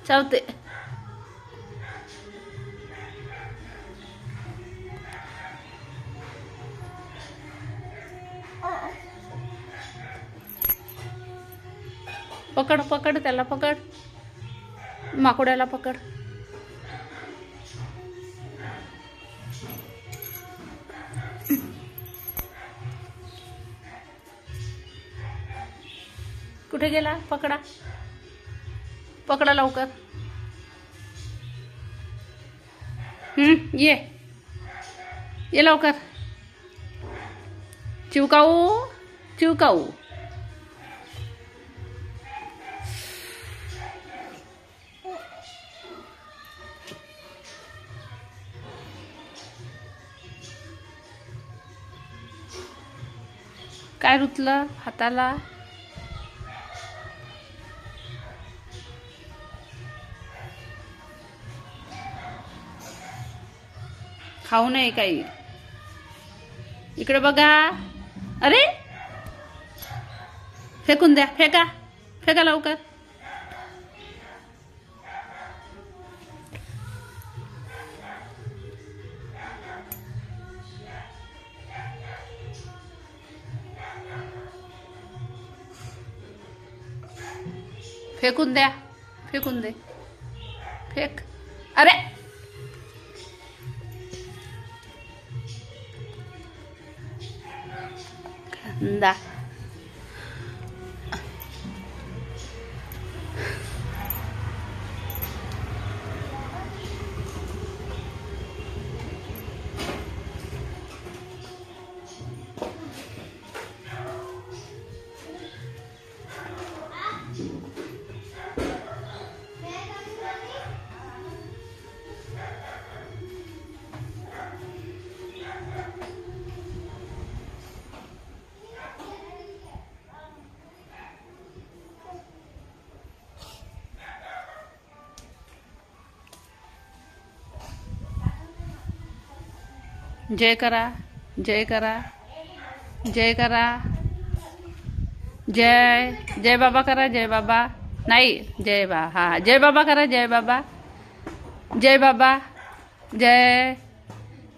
चावते. पकड पकड त्याला पकड. माकोड्याला पकड. कुठे गेला? पकडा. पकडा लवकर. ये ये लवकर. चिवकाऊ चिवकाऊ. काय रुतलं हाताला? खाऊ नये काही. इकडे बघा. अरे फेकून द्या. फेका फेका लवकर. फेकून द्या. फेकून दे. फेक. अरे दा. जय करा. जय करा. जय करा. जय जय बाबा करा. जय बाबा. नाही जय बा. हा जय बाबा करा. जय बाबा. जय बाबा. जय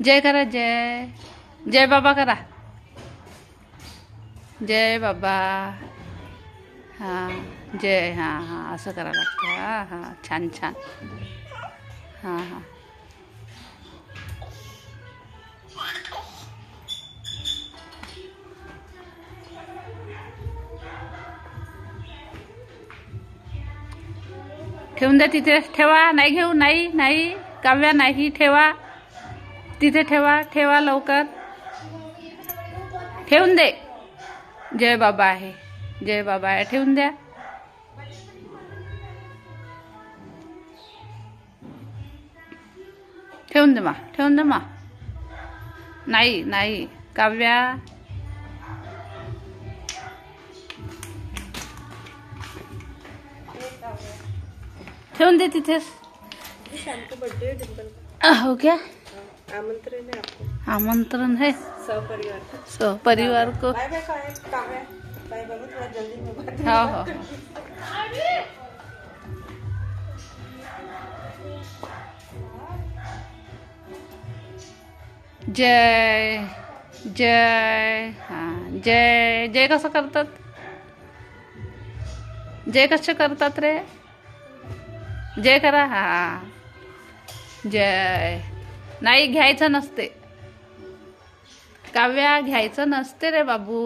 जय करा. जय जय बाबा करा. जय बाबा. हा जय. हा हा असं करा लागतं. हा हा छान छान. हा हा. ठेवून द्या तिथे. ठेवा. नाही घेऊ. नाही नाही काव्या नाही. ठेवा तिथे. ठेवा ठेवा लवकर. ठेवून दे. जय बाबा आहे. जय बाबा आहे. ठेवून द्या. ठेवून दे मा. ठेवून दे मा. नाही नाही काव्या. ठेवून दे तिथेच. हो क्या? आमंत्रण है आपको. आमंत्रण है सपरिवार. सपरिवार को. Bye bye. Bye bye. थोड़ा जल्दी में बात. हाँ हाँ. जय जय. हाँ जय. जय कसं करतात? जय कसे करतात रे? जय करा. हा जय. नाही घ्यायचं नसते काव्या. घ्यायचं नसते रे बाबू.